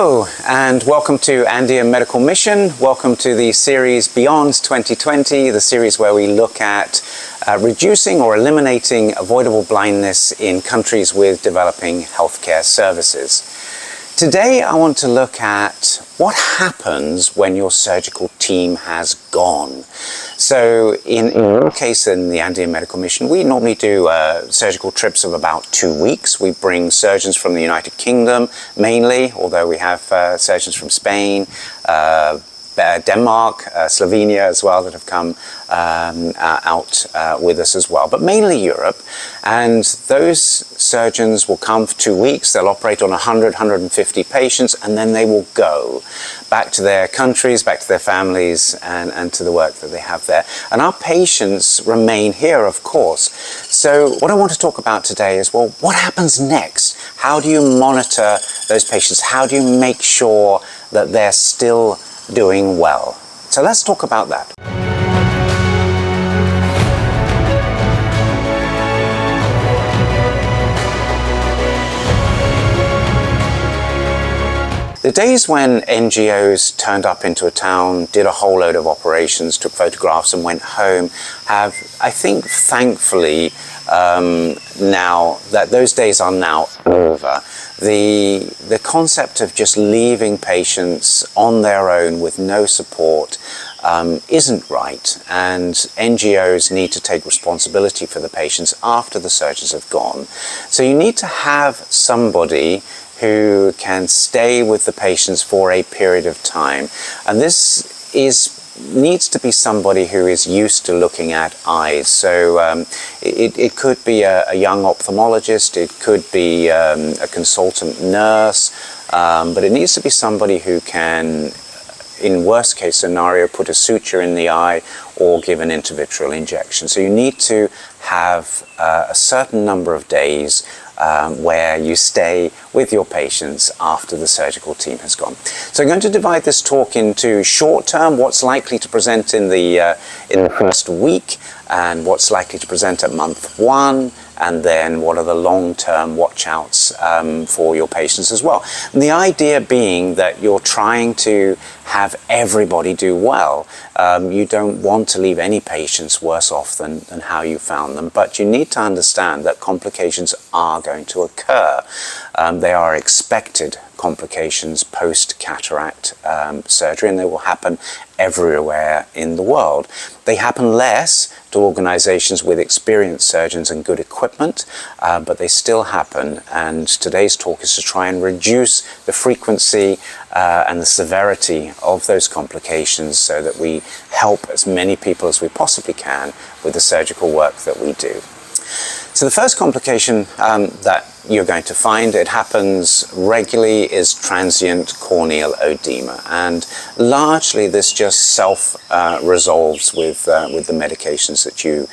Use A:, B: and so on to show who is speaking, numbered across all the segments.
A: Hello and welcome to Andean Medical Mission. Welcome to the series Beyond 2020, the series where we look at reducing or eliminating avoidable blindness in countries with developing healthcare services. Today I want to look at what happens when your surgical team has gone. So in our case in the Andean Medical Mission, we normally do surgical trips of about 2 weeks. We bring surgeons from the United Kingdom mainly, although we have surgeons from Spain, Denmark, Slovenia as well that have come out with us as well, but mainly Europe. And those surgeons will come for 2 weeks, they'll operate on 100, 150 patients, and then they will go back to their countries, back to their families, and to the work that they have there. And our patients remain here, of course. So what I want to talk about today is, well, what happens next? How do you monitor those patients? How do you make sure that they're still doing well? So let's talk about that. The days when NGOs turned up into a town, did a whole load of operations, took photographs and went home have, I think, thankfully, now that those days are now over. The concept of just leaving patients on their own with no support isn't right, and NGOs need to take responsibility for the patients after the surgeons have gone. So you need to have somebody who can stay with the patients for a period of time, and this needs to be somebody who is used to looking at eyes. So it could be a young ophthalmologist, it could be a consultant nurse, but it needs to be somebody who can, in worst case scenario, put a suture in the eye or give an intravitreal injection. So you need to have a certain number of days where you stay with your patients after the surgical team has gone. So I'm going to divide this talk into short term, what's likely to present in the first week, and what's likely to present at month 1, and then what are the long-term watch-outs for your patients as well. And the idea being that you're trying to have everybody do well. You don't want to leave any patients worse off than how you found them, but you need to understand that complications are going to occur. They are expected complications post-cataract surgery, and they will happen everywhere in the world. They happen less to organizations with experienced surgeons and good equipment, but they still happen, and today's talk is to try and reduce the frequency and the severity of those complications so that we help as many people as we possibly can with the surgical work that we do. So the first complication that you're going to find, it happens regularly, is transient corneal oedema, and largely this just self-resolves with the medications that you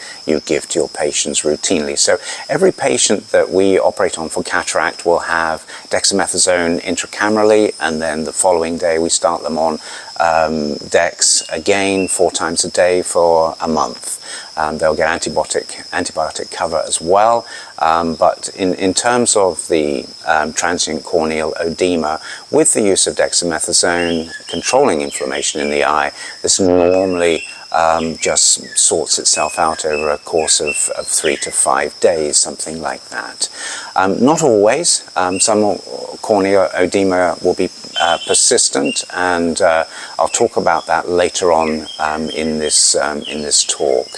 A: give to your patients routinely. So every patient that we operate on for cataract will have dexamethasone intracamerally, and then the following day we start them on dex again 4 times a day for a month. They'll get antibiotic cover as well, but in terms of the transient corneal oedema, with the use of dexamethasone controlling inflammation in the eye, this normally just sorts itself out over a course of 3 to 5 days, something like that. Not always. Some corneal oedema will be persistent, and I'll talk about that later on in this talk.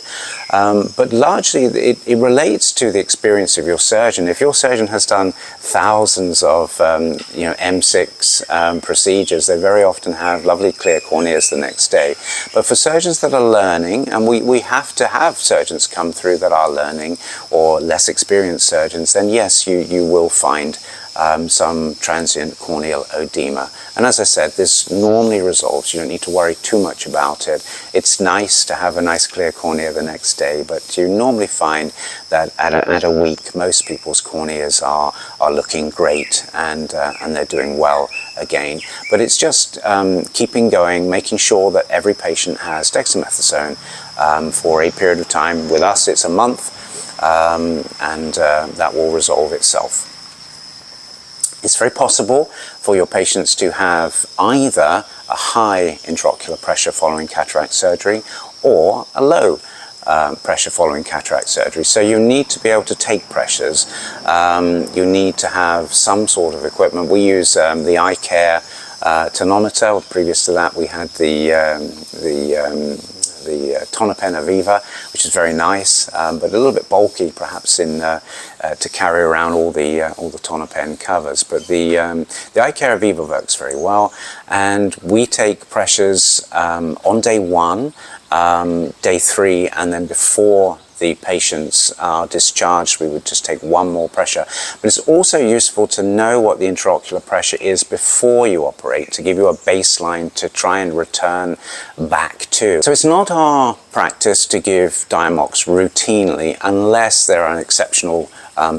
A: But largely it relates to the experience of your surgeon. If your surgeon has done thousands of M6 procedures, they very often have lovely clear corneas the next day. But for surgeons that are learning, and we have to have surgeons come through that are learning, or less experienced surgeons, then yes, you will find some transient corneal oedema. And as I said, this normally resolves. You don't need to worry too much about it. It's nice to have a nice clear cornea the next day, but you normally find that at a week, most people's corneas are looking great, and they're doing well again. But it's just keeping going, making sure that every patient has dexamethasone for a period of time. With us, it's a month, and that will resolve itself. It's very possible for your patients to have either a high intraocular pressure following cataract surgery or a low pressure following cataract surgery. So you need to be able to take pressures. You need to have some sort of equipment. We use the eye care tonometer. Previous to that, we had the Tonopen Aviva, which is very nice, but a little bit bulky perhaps in to carry around all the Tonopen covers. But the eye care Aviva works very well, and we take pressures on day 1, day 3, and then before the patients are discharged, we would just take one more pressure. But it's also useful to know what the intraocular pressure is before you operate, to give you a baseline to try and return back to. So it's not our practice to give Diamox routinely unless there are exceptional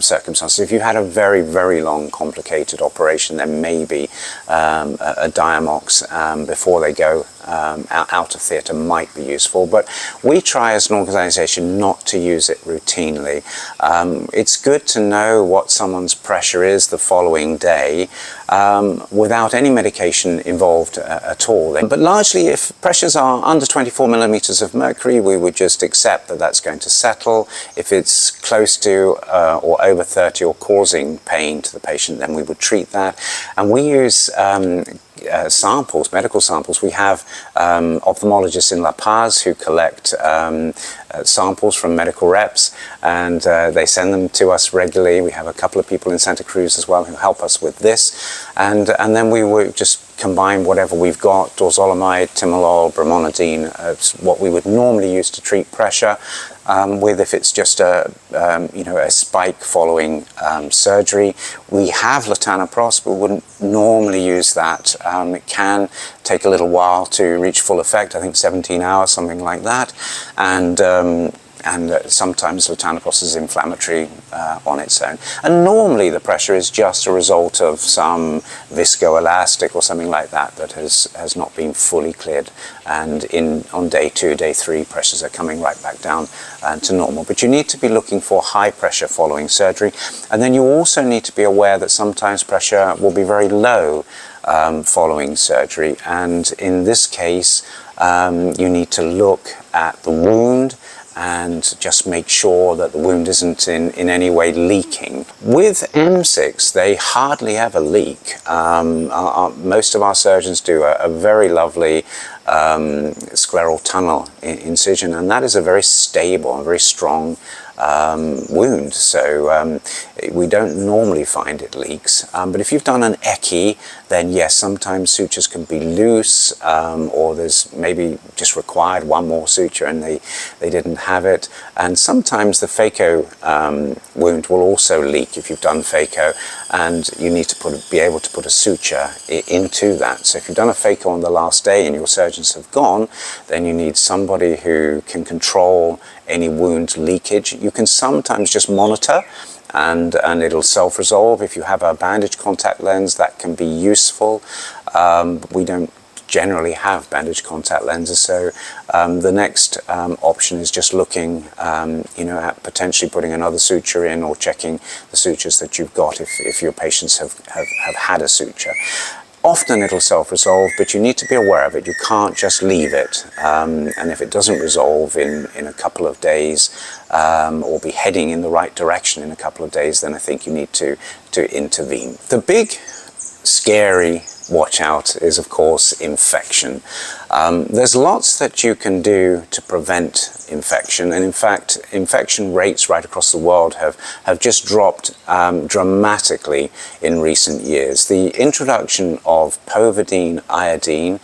A: circumstances. If you had a very, very long, complicated operation, then maybe a Diamox before they go out of theatre might be useful. But we try as an organisation not to use it routinely. It's good to know what someone's pressure is the following day without any medication involved at all. But largely, if pressures are under 24 millimetres of mercury, we would just accept that that's going to settle. If it's close to or over 30 or causing pain to the patient, then we would treat that. And we use samples, medical samples. We have ophthalmologists in La Paz who collect samples from medical reps, and they send them to us regularly. We have a couple of people in Santa Cruz as well who help us with this, and then we would just combine whatever we've got, dorzolamide, timolol, brimonidine, what we would normally use to treat pressure, with if it's just a spike following surgery. We have latanoprost, but we wouldn't normally use that. It can take a little while to reach full effect, I think 17 hours, something like that, and sometimes latanoprost is inflammatory on its own. And normally the pressure is just a result of some viscoelastic or something like that that has not been fully cleared. And on day 2, day 3, pressures are coming right back down to normal. But you need to be looking for high pressure following surgery. And then you also need to be aware that sometimes pressure will be very low following surgery. And in this case, you need to look at the wound and just make sure that the wound isn't in any way leaking. With M6, they hardly ever leak. Most of our surgeons do a very lovely scleral tunnel incision, and that is a very stable and very strong wound, so we don't normally find it leaks. But if you've done an echi, then yes, sometimes sutures can be loose, or there's maybe just required one more suture and they didn't have it. And sometimes the phaco wound will also leak if you've done phaco, and you need to be able to put a suture into that. So if you've done a phaco on the last day and your surgeons have gone, then you need somebody who can control any wound leakage. You can sometimes just monitor and it'll self-resolve. If you have a bandage contact lens, that can be useful. We don't generally have bandage contact lenses, so the next option is just looking at potentially putting another suture in, or checking the sutures that you've got if your patients have had a suture. Often it'll self-resolve, but you need to be aware of it. You can't just leave it. And if it doesn't resolve in a couple of days, or be heading in the right direction in a couple of days, then I think you need to intervene. The big, scary watch out is, of course, infection. There's lots that you can do to prevent infection, and in fact infection rates right across the world have just dropped dramatically in recent years. The introduction of povidone iodine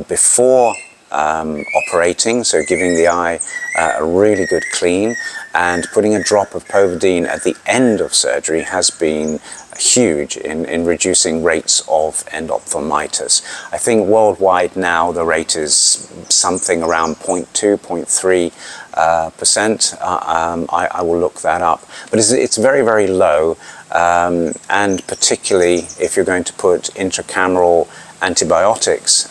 A: before operating, so giving the eye a really good clean, and putting a drop of povidone at the end of surgery has been huge in reducing rates of endophthalmitis. I think worldwide now the rate is something around 0.2, 0.3%. I will look that up, but it's very, very low, and particularly if you're going to put intracameral antibiotics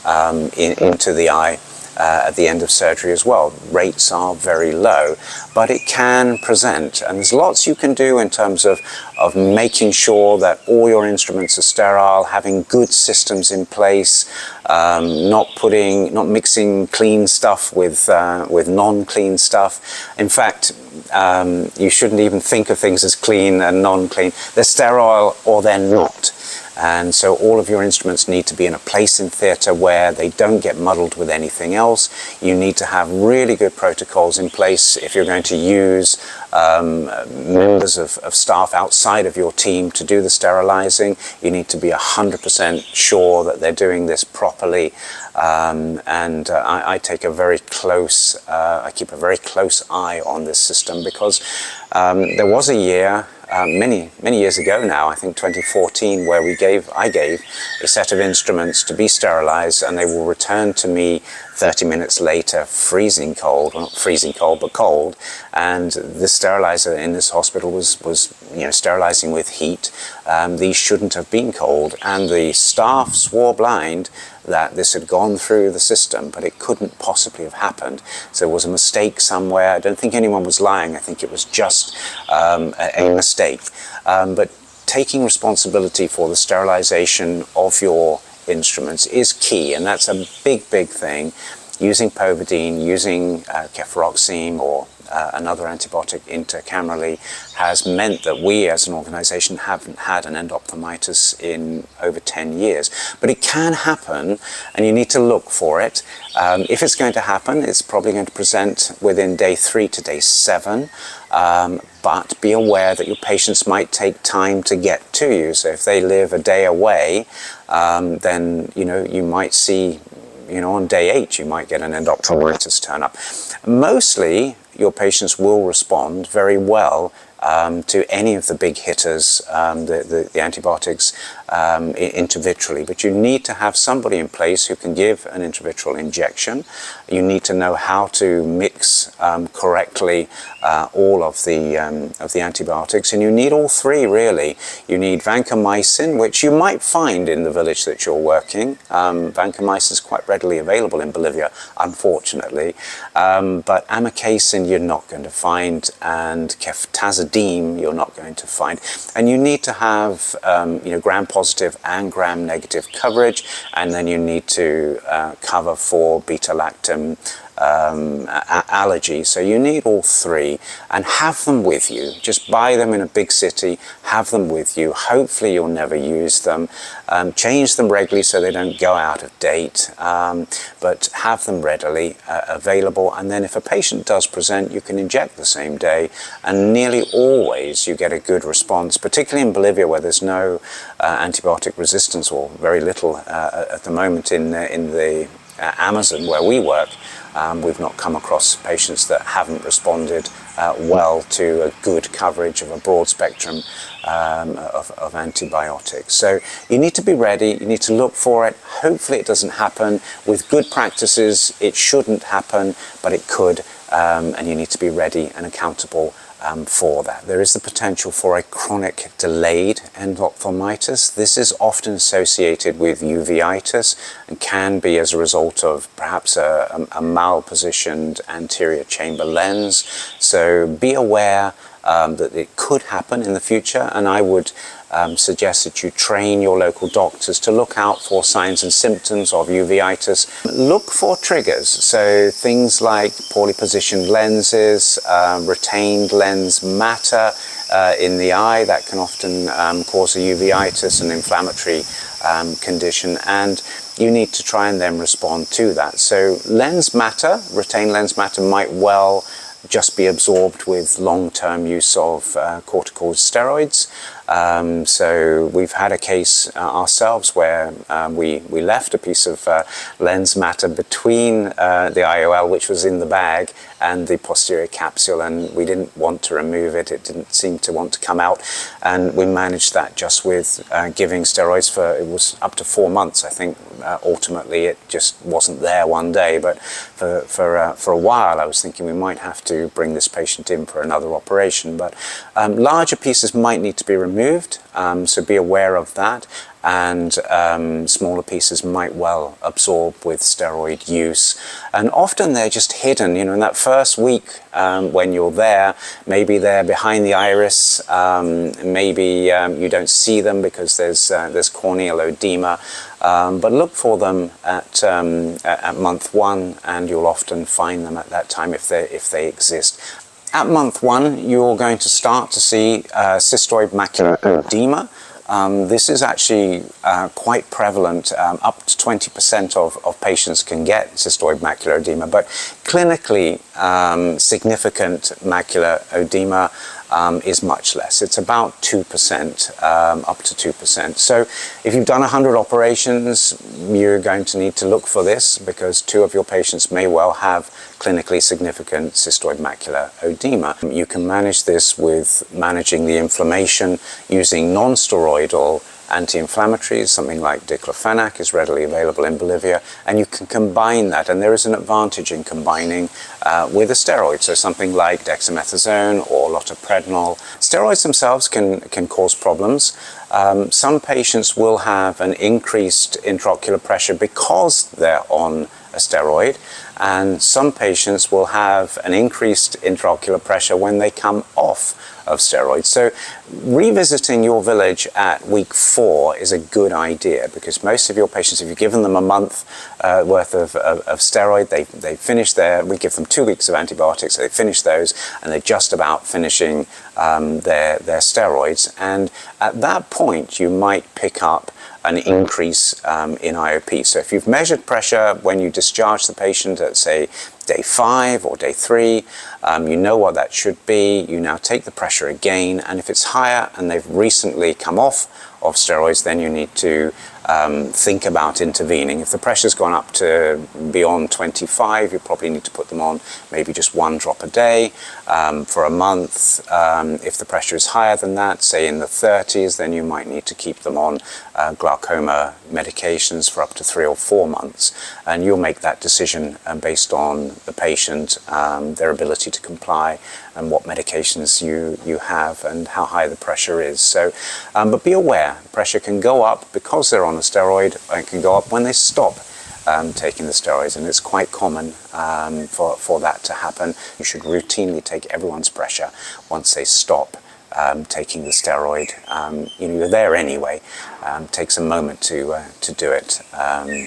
A: into the eye, at the end of surgery as well. Rates are very low, but it can present, and there's lots you can do in terms of making sure that all your instruments are sterile, having good systems in place, not mixing clean stuff with non-clean stuff. In fact, you shouldn't even think of things as clean and non-clean. They're sterile or they're not. And so all of your instruments need to be in a place in theatre where they don't get muddled with anything else. You need to have really good protocols in place if you're going to use members of staff outside of your team to do the sterilising. You need to be 100% sure that they're doing this properly. I take a very close, I keep a very close eye on this system, because there was a year, many years ago now, I think 2014, where I gave a set of instruments to be sterilized, and they will return to me 30 minutes later, freezing cold, well, not freezing cold, but cold. And the sterilizer in this hospital was sterilizing with heat. These shouldn't have been cold, and the staff swore blind that this had gone through the system, but it couldn't possibly have happened. So there was a mistake somewhere. I don't think anyone was lying. I think it was just a mistake. But taking responsibility for the sterilization of your instruments is key, and that's a big thing. Using povidone, using cefuroxime or another antibiotic intercamerally has meant that we as an organization haven't had an endophthalmitis in over 10 years. But it can happen, and you need to look for it. If it's going to happen, it's probably going to present within day 3 to day 7. But be aware that your patients might take time to get to you. So if they live a day away, then you might see, on day 8 you might get an endophthalmitis turn up. Mostly your patients will respond very well to any of the big hitters, the antibiotics intravitreally, but you need to have somebody in place who can give an intravitreal injection. You need to know how to mix correctly all of the antibiotics, and you need all 3 really. You need vancomycin, which you might find in the village that you're working. Vancomycin is quite readily available in Bolivia, unfortunately, but amikacin you're not going to find, and ceftazidime you're not going to find. And you need to have gram-positive and gram-negative coverage, and then you need to cover for beta-lactam allergy. So you need all 3, and have them with you. Just buy them in a big city, have them with you. Hopefully you'll never use them. Change them regularly so they don't go out of date, but have them readily available. And then if a patient does present, you can inject the same day, and nearly always you get a good response, particularly in Bolivia where there's no antibiotic resistance, or very little at the moment in the Amazon where we work. We've not come across patients that haven't responded well to a good coverage of a broad spectrum of antibiotics. So you need to be ready, you need to look for it. Hopefully it doesn't happen. With good practices, it shouldn't happen, but it could, and you need to be ready and accountable for that. There is the potential for a chronic delayed endophthalmitis. This is often associated with uveitis and can be as a result of perhaps a malpositioned anterior chamber lens. So be aware that it could happen in the future, and I would suggest that you train your local doctors to look out for signs and symptoms of uveitis. Look for triggers, so things like poorly positioned lenses, retained lens matter in the eye that can often cause a uveitis, an inflammatory condition, and you need to try and then respond to that. So lens matter, retained lens matter, might well just be absorbed with long-term use of corticosteroids. So we've had a case ourselves where we left a piece of lens matter between the IOL, which was in the bag, and the posterior capsule, and we didn't want to remove it. It didn't seem to want to come out, and we managed that just with giving steroids for, it was up to 4 months, I think. Ultimately it just wasn't there one day, but for a while I was thinking we might have to bring this patient in for another operation. But larger pieces might need to be removed, so be aware of that. and smaller pieces might well absorb with steroid use. And often they're just hidden, you know, in that first week when you're there, maybe they're behind the iris, maybe you don't see them because there's corneal oedema, but look for them at month 1, and you'll often find them at that time if they exist. At month 1, you're going to start to see cystoid macular oedema. This is actually quite prevalent. Up to 20% of patients can get cystoid macular edema, but clinically significant macular edema is much less. It's about 2%, up to 2%. So if you've done 100 operations, you're going to need to look for this, because 2 of your patients may well have clinically significant cystoid macular oedema. You can manage this with managing the inflammation using non-steroidal anti-inflammatories. Something like diclofenac is readily available in Bolivia, and you can combine that, and there is an advantage in combining with a steroid, so something like dexamethasone or loteprednol. Steroids themselves can cause problems. Some patients will have an increased intraocular pressure because they're on a steroid, and some patients will have an increased intraocular pressure when they come off of steroids. So revisiting your village at week 4 is a good idea, because most of your patients, if you've given them a month worth of steroid, they finish we give them 2 weeks of antibiotics, so they finish those, and they're just about finishing their steroids. And at that point, you might pick up an increase in IOP. So if you've measured pressure when you discharge the patient at, say, day 5 or day 3, you know what that should be. You now take the pressure again, and if it's higher and they've recently come off of steroids, then you need to think about intervening. If the pressure's gone up to beyond 25, you probably need to put them on maybe just 1 drop a day for a month. If the pressure is higher than that, say in the 30s, then you might need to keep them on glaucoma medications for up to 3 or 4 months. And you'll make that decision based on the patient, their ability to comply, and what medications you have and how high the pressure is. So, but be aware, pressure can go up because they're on a steroid, and it can go up when they stop taking the steroids, and it's quite common for that to happen. You should routinely take everyone's pressure once they stop taking the steroid. You know, you're there anyway. Takes a moment to do it,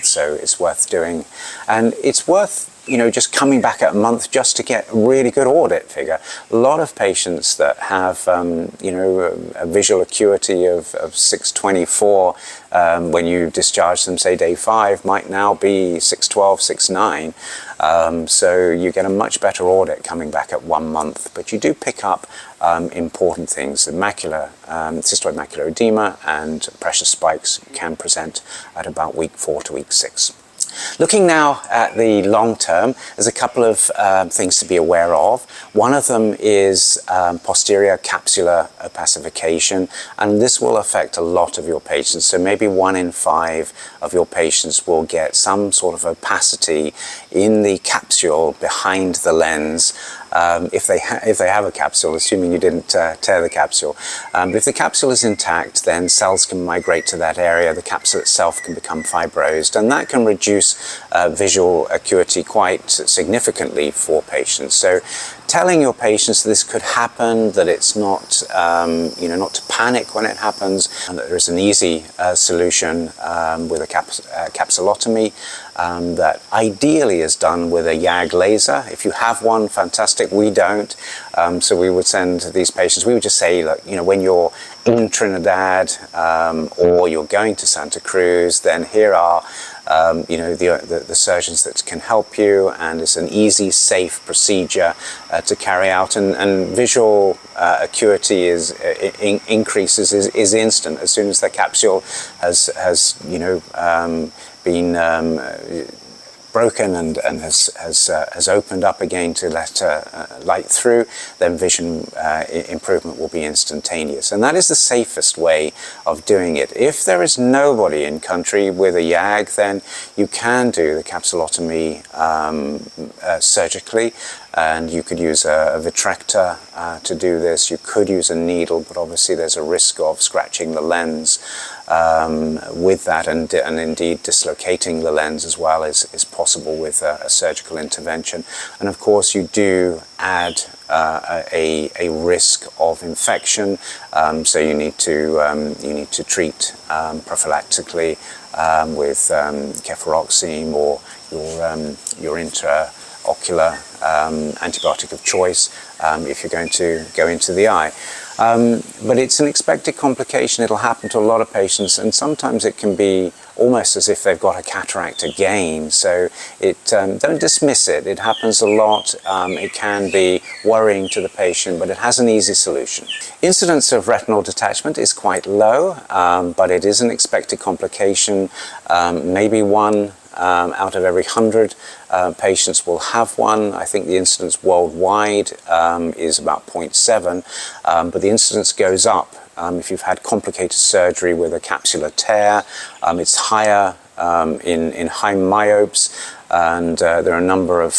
A: so it's worth doing, and it's worth, you know, just coming back at a month just to get a really good audit figure. A lot of patients that have, you know, a visual acuity of 624 when you discharge them, say, day 5, might now be 612, 6.9. So you get a much better audit coming back at 1 month, but you do pick up important things. The macular, cystoid macular edema and pressure spikes can present at about week 4 to week 6. Looking now at the long term, there's a couple of things to be aware of. One of them is posterior capsular opacification, and this will affect a lot of your patients. So maybe 1 in 5 of your patients will get some sort of opacity in the capsule behind the lens. If they have a capsule, assuming you didn't tear the capsule. But if the capsule is intact, then cells can migrate to that area. The capsule itself can become fibrosed, and that can reduce visual acuity quite significantly for patients. So telling your patients this could happen, that it's not, you know, not to panic when it happens, and that there's an easy solution with a capsulotomy that ideally is done with a YAG laser. If you have one, fantastic. We don't. So we would send these patients, we would just say, look, you know, when you're in Trinidad or you're going to Santa Cruz, then here are you know, the surgeons that can help you, and it's an easy, safe procedure to carry out, and visual acuity increases is instant as soon as the capsule has you know been broken and has opened up again to let light through, then vision improvement will be instantaneous. And that is the safest way of doing it. If there is nobody in country with a YAG, then you can do the capsulotomy surgically, and you could use a vitrector to do this. You could use a needle, but obviously there's a risk of scratching the lens. with that, and indeed dislocating the lens as well is possible with a surgical intervention. And of course you do add a risk of infection, so you need to treat prophylactically with cefuroxime or your intraocular antibiotic of choice if you're going to go into the eye. But it's an expected complication. It'll happen to a lot of patients, and sometimes it can be almost as if they've got a cataract again. So don't dismiss it. It happens a lot. It can be worrying to the patient, but it has an easy solution. Incidence of retinal detachment is quite low, but it is an expected complication. Maybe one out of every 100 patients will have one. I think the incidence worldwide is about 0.7, but the incidence goes up if you've had complicated surgery with a capsular tear. It's higher in high myopes, and there are a number of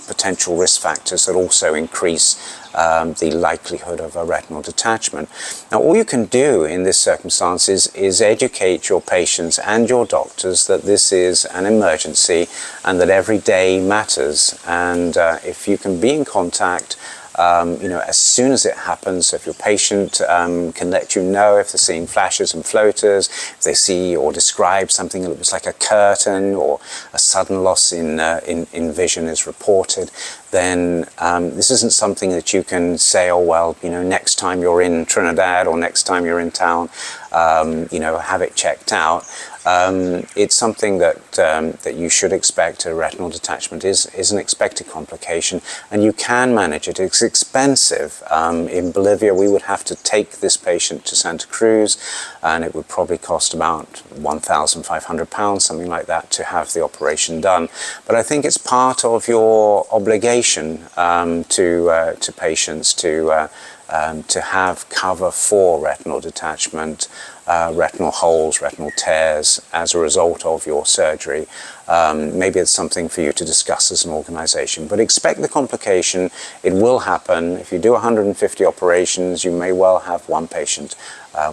A: potential risk factors that also increase the likelihood of a retinal detachment. Now, all you can do in this circumstance is educate your patients and your doctors that this is an emergency and that every day matters. And if you can be in contact as soon as it happens, so if your patient can let you know if they're seeing flashes and floaters, if they see or describe something that looks like a curtain, or a sudden loss in vision is reported, then this isn't something that you can say, oh well, next time you're in Trinidad or next time you're in town, have it checked out. It's something that you should expect. A retinal detachment is an expected complication, and you can manage it. It's expensive. In Bolivia, we would have to take this patient to Santa Cruz, and it would probably cost about £1,500, something like that, to have the operation done. But I think it's part of your obligation to patients to have cover for retinal detachment, retinal holes, retinal tears as a result of your surgery. Maybe it's something for you to discuss as an organization, but expect the complication. It will happen. If you do 150 operations, you may well have one patient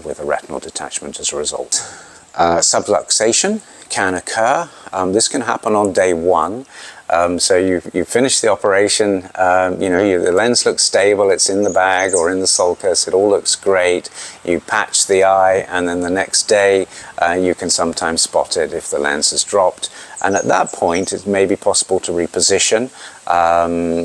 A: with a retinal detachment as a result. Subluxation can occur. This can happen on day one. So you finish the operation, the lens looks stable, it's in the bag or in the sulcus, it all looks great. You patch the eye, and then the next day you can sometimes spot it if the lens has dropped. And at that point it may be possible to reposition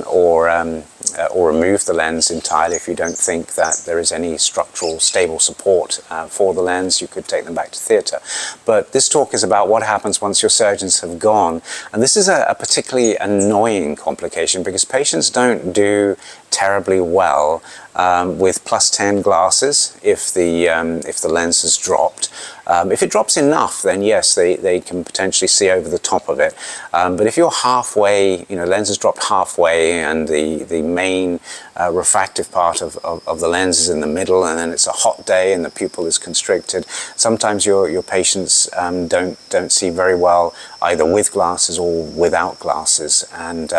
A: or remove the lens entirely. If you don't think that there is any structural stable support for the lens, you could take them back to theatre. But this talk is about what happens once your surgeons have gone, and this is a particularly annoying complication because patients don't do terribly well with +10 glasses if the lens has dropped. If it drops enough, then yes, they can potentially see over the top of it. But if you're halfway, lens has dropped halfway, and the main refractive part of the lens is in the middle, and then it's a hot day and the pupil is constricted, sometimes your patients don't see very well either with glasses or without glasses, and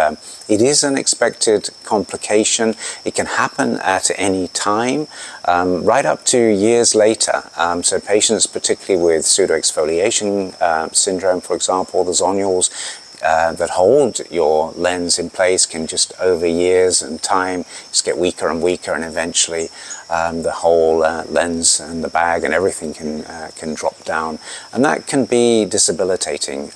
A: it is an expected complication. It can happen at any time, right up to years later. So patients, particularly with pseudoexfoliation syndrome, for example, the zonules that hold your lens in place can just over years and time just get weaker and weaker, and eventually the whole lens and the bag and everything can drop down, and that can be debilitating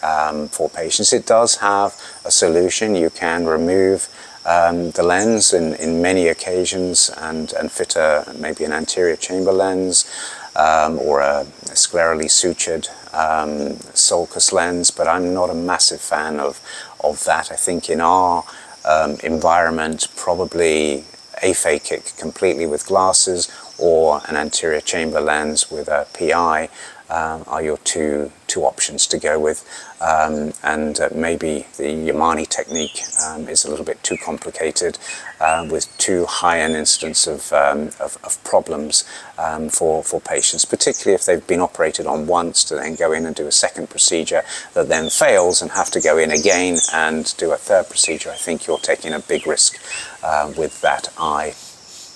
A: for patients. It does have a solution. You can remove the lens in many occasions and fit maybe an anterior chamber lens or a sclerally sutured sulcus lens, but I'm not a massive fan of that. I think in our environment, probably aphakic completely with glasses or an anterior chamber lens with a PI are your two options to go with, and maybe the Yamani technique is a little bit too complicated with too high an incidence of problems for patients, particularly if they've been operated on once, to then go in and do a second procedure that then fails and have to go in again and do a third procedure. I think you're taking a big risk with that eye.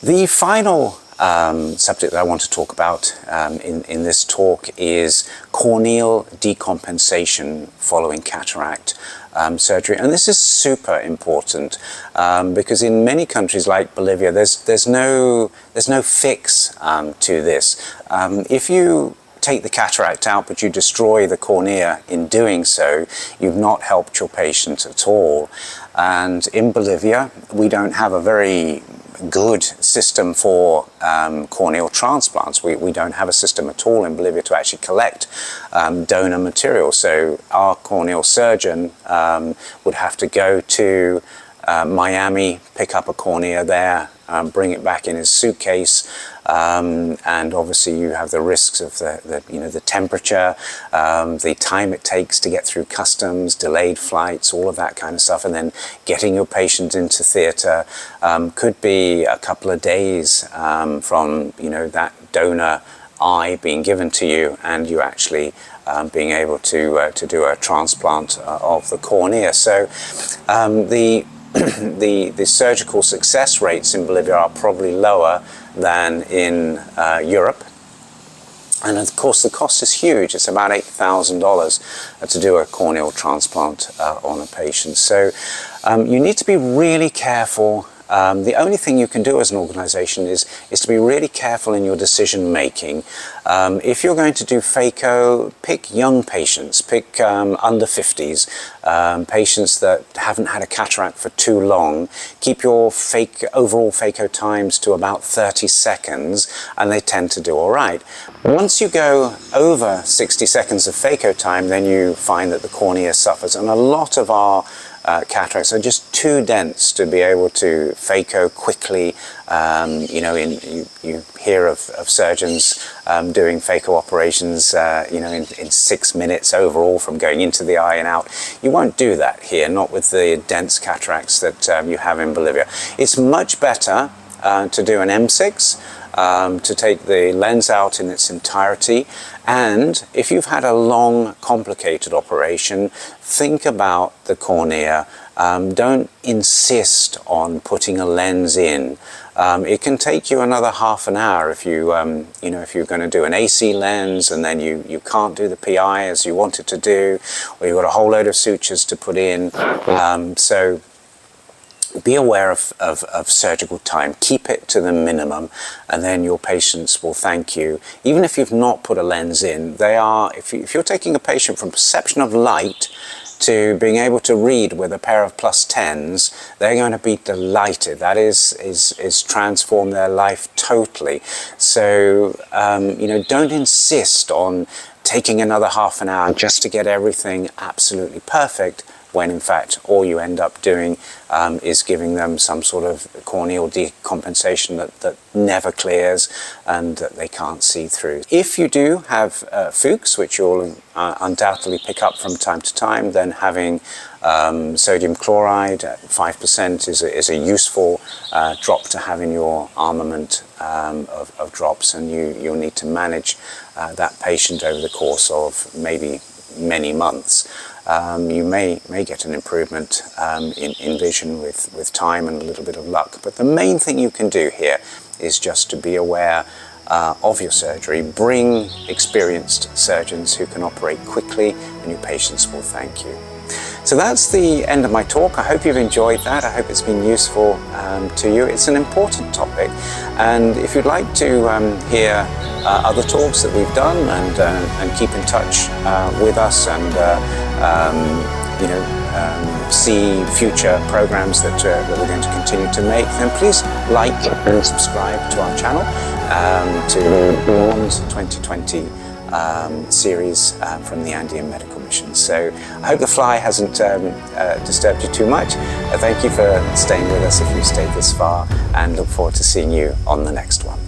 A: The final subject that I want to talk about in this talk is corneal decompensation following cataract surgery. And this is super important because in many countries like Bolivia, there's no fix to this. If you take the cataract out but you destroy the cornea in doing so, you've not helped your patient at all. And in Bolivia, we don't have a very good system for corneal transplants. We don't have a system at all in Bolivia to actually collect donor material. So our corneal surgeon would have to go to Miami, pick up a cornea there, bring it back in his suitcase, and obviously you have the risks of the temperature, the time it takes to get through customs, delayed flights, all of that kind of stuff, and then getting your patient into theatre could be a couple of days from that donor eye being given to you and you actually being able to do a transplant of the cornea. So the surgical success rates in Bolivia are probably lower than in Europe. And of course the cost is huge. It's about $8,000 to do a corneal transplant on a patient. So you need to be really careful. The only thing you can do as an organization is to be really careful in your decision making. If you're going to do phaco, pick young patients, pick under 50s, patients that haven't had a cataract for too long. Keep your overall phaco times to about 30 seconds and they tend to do all right. Once you go over 60 seconds of phaco time, then you find that the cornea suffers, and a lot of our cataracts are just too dense to be able to phaco quickly. You hear of surgeons doing phaco operations in 6 minutes overall from going into the eye and out. You won't do that here, not with the dense cataracts that you have in Bolivia. It's much better to do an M6, to take the lens out in its entirety. And if you've had a long, complicated operation, think about the cornea. Don't insist on putting a lens in. It can take you another half an hour if you, if you're going to do an AC lens and then you can't do the PI as you wanted to do, or you've got a whole load of sutures to put in. So be aware of surgical time. Keep it to the minimum, and then your patients will thank you. Even if you've not put a lens in, if you're taking a patient from perception of light to being able to read with a pair of +10s, they're going to be delighted. That is transform their life totally. So don't insist on taking another half an hour just to get everything absolutely perfect, when in fact all you end up doing is giving them some sort of corneal decompensation that never clears and that they can't see through. If you do have Fuchs, which you'll undoubtedly pick up from time to time, then having sodium chloride at 5% is a useful drop to have in your armament of drops, and you'll need to manage that patient over the course of maybe many months. You may get an improvement in vision with time and a little bit of luck. But the main thing you can do here is just to be aware of your surgery. Bring experienced surgeons who can operate quickly, and your patients will thank you. So that's the end of my talk. I hope you've enjoyed that. I hope it's been useful to you. It's an important topic, and if you'd like to hear other talks that we've done and keep in touch with us and see future programs that we're going to continue to make, then please like and subscribe to our channel, to the Beyond 2020 series from the Andean Medical Mission. So I hope the fly hasn't disturbed you too much. Thank you for staying with us if you've stayed this far, and look forward to seeing you on the next one.